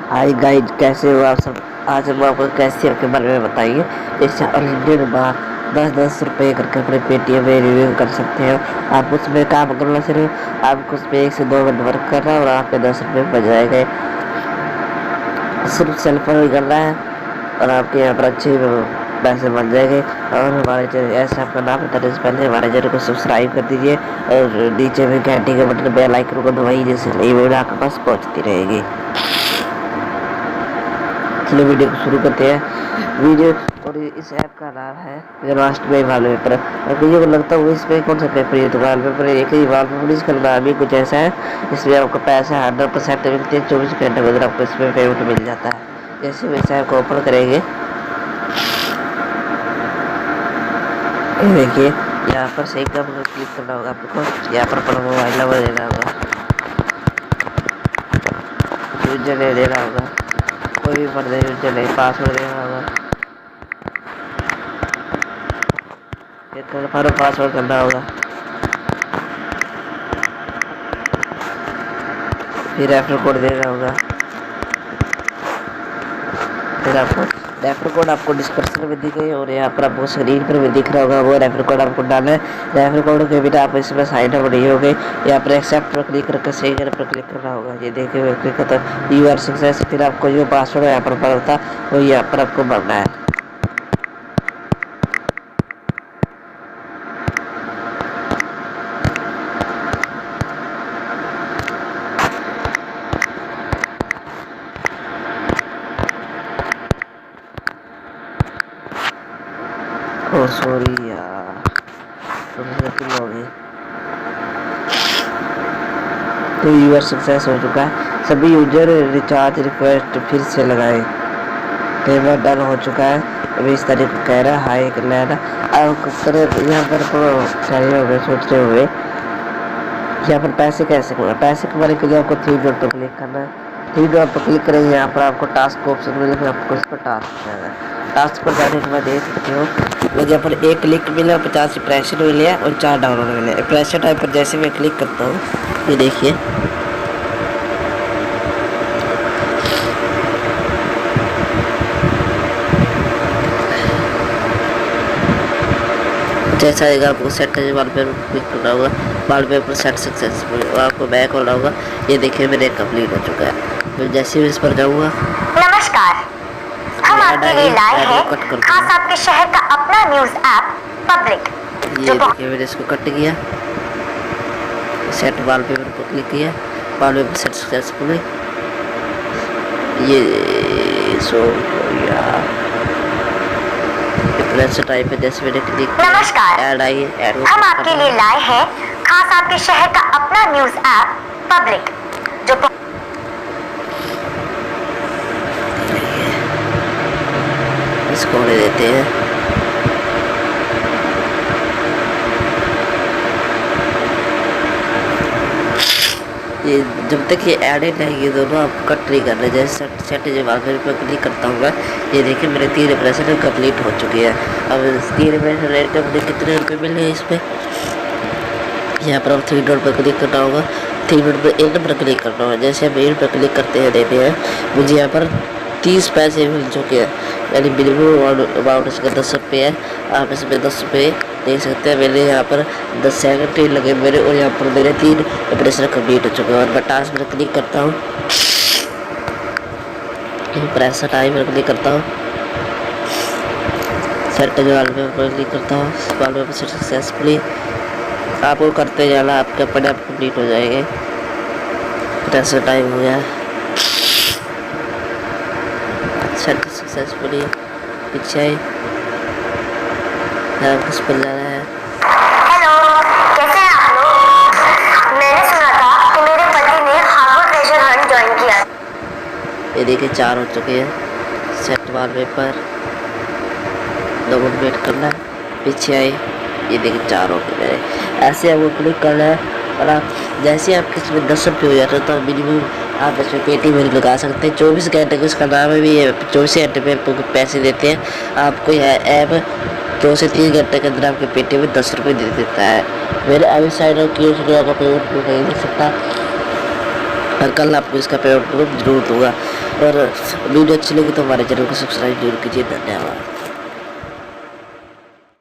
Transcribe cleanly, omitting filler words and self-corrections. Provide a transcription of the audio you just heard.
Hi guys, कैसे हो आप सब। आज हम आपको कैसे के बारे में बताएंगे। इससे अनलिमिटेड बार 10-10 रुपये करके अपने पेटीएम में रिव्यू कर सकते हो। आप उसमें काम करना सिर्फ आपको उसमें 1 से 2 मिनट वर्क करना है और आपके 10 रुपये बच जाएंगे। सिर्फ सेल्फ ही करना है और आपके यहाँ पर अच्छे पैसे बन जाएंगे। और हमारे चैनल ऐसे आपका नाम बताने से पहले हमारे चैनल को सब्सक्राइब कर दीजिए और नीचे में घंटी के बटन बेल आइकन को दबाइए, जिससे नई वीडियो आपके पास पहुँचती रहेगी। चलो वीडियो को शुरू करते हैं। वीडियो और इस ऐप का नाम है लास्ट में वाल पेपर। और मुझे को लगता है इसमें कौन सा पेपर है, तो वाल पेपर एक ही वाल पेपर। इसका नाम ही कुछ ऐसा है। इसमें आपको पैसा 100% मिलते हैं। 24 घंटे के अंदर आपको इसमें पेमेंट मिल जाता है। जैसे वैसे ऐप को ओपन करेंगे, देखिए यहाँ पर सही का क्लिक करना होगा आपको। यहाँ पर अपना मोबाइल नंबर देना होगा, यूजर नेम देना होगा, कोई भी पर यूजर नहीं, पासवर्ड देना होगा, फिर पासवर्ड करना होगा, फिर रेफर कोड देना होगा। फिर आपको रेफर कोड आपको डिस्क्रिप्शन में दिख गई और यहाँ पर आपको स्क्रीन पर भी दिख रहा होगा। वो रेफर कोड आपको डालना है। रेफर कोड के बिना आप इसमें साइन अप नहीं हो गए। यहाँ पर एक्सेप्ट पर क्लिक करके सही पर क्लिक करना होगा। ये देखिए क्लिक करता यू आर सक्सेस। फिर आपको जो पासवर्ड यहाँ पर होता वो यहाँ पर आपको भरना है। ओ सॉरी यार, तो यूजर सक्सेस हो चुका है। सभी यूजर रिचार्ज रिक्वेस्ट फिर से लगाए। पेमेंट डन हो चुका है। अभी इस तारीख को कह रहा है हाई कर लेना। अब यहाँ पर खड़े हो गए सोचते हुए यहाँ पर पैसे कैसे कमाए। पैसे कमाने के लिए आपको 3 डॉट पर क्लिक करना है। 3 डॉट पर क्लिक करेंगे, यहाँ पर आपको टास्क ऑप्शन मिलेगा। आपको इस पर टास्क जाना है। टास्क पर जाने के बाद देख सकते हो मुझे यहाँ पर 1 क्लिक मिला, 50 इंप्रेशन मिले और 4 डाउनलोड मिले। इंप्रेशन टाइप पर जैसे मैं क्लिक करता हूँ, ये देखिए जैसा आएगा आपको सेट करके वाल पेपर क्लिक करना होगा। वाल पेपर सेट सक्सेसफुल आपको बैक होना होगा। ये देखिए मेरे कंप्लीट हो चुका है। तो जैसे ही इस पर जाऊँगा, नमस्कार, हम आपके लिए लाए हैं खास आपके शहर का अपना न्यूज ऐप पब्लिक। ये देखिए मैंने इसको कट किया, सेट वाल पेपर पर क्लिक किया, वाल पेपर सेट सक्सेसफुल। ये सो यार टाइप है जैसे मैंने क्लिक। नमस्कार, ऐड आई है। हम आपके लिए लाए हैं खास आपके शहर का अपना न्यूज ऐप पब्लिक, जो इसको होने देते हैं। ये जब तक ये एडेड नहीं, ये दोनों आप कट नहीं कर रहे। जैसे सेट जब आखिर पर क्लिक करता हूँ, ये देखिए मेरे 3 इंप्रेशन कंप्लीट हो चुकी है। अब 3 इंप्रेशन रेट का मुझे कितने रुपये मिले हैं इसमें, यहाँ पर आप 3 डॉट पर क्लिक करना होगा। 3 डॉट पर एंड पर क्लिक करना होगा। जैसे हम एंड पर क्लिक करते हैं, देते हैं मुझे यहाँ पर 30 पैसे मिल चुके हैं। यानी मिनिमम अमाउंट इसका 10 रुपये है। आप इसमें 10 रुपये देख सकते हैं। मैंने यहाँ पर 10 सेकंड लगे मेरे, और यहाँ पर मेरे 3 इंप्रेशन कंप्लीट हो चुके हैं। और मैं टास्क पर क्लिक करता हूँ, इंप्रेशन टाइम पर क्लिक करता हूँ, सेट वाल पेपर क्लिक करता हूँ, वाल पेपर सेट सक्सेसफुली। आपको करते जाना, आपके अपने आप कंप्लीट हो जाएंगे। इंप्रेशन टाइम हो गया, सेट सक्सेसफुली। पीछे किस पर जाना है। हेलो, कैसे हैं आप लोग। मैंने सुना था कि मेरे पति ने हार्वर्ड ट्रेजर हंट ज्वाइन किया। ये देखिए 4 हो चुके हैं। सेट वाल पेपर 2 मिनट वेट करना है। पीछे आए, ये देखिए 4 हो गए मेरे। ऐसे आपको क्लिक करना है और आप जैसे आपके इसमें 10 रुपये हो जाते हैं तो मिनिमम आप इसमें पेटीएम लगा सकते हैं। 24 घंटे का इसका नाम है भी, 24 घंटे में आपको पैसे देते हैं। आपको यह ऐप 2 से 3 घंटे के अंदर आपके पेटीएम में 10 रुपये दे देता है। मेरे अभी साइड ऑफ किए का पेमेंट नहीं दे सकता, पर कल आपको इसका पेमेंट जरूर दूंगा। और वीडियो अच्छी लगी तो हमारे चैनल को सब्सक्राइब जरूर कीजिए। धन्यवाद।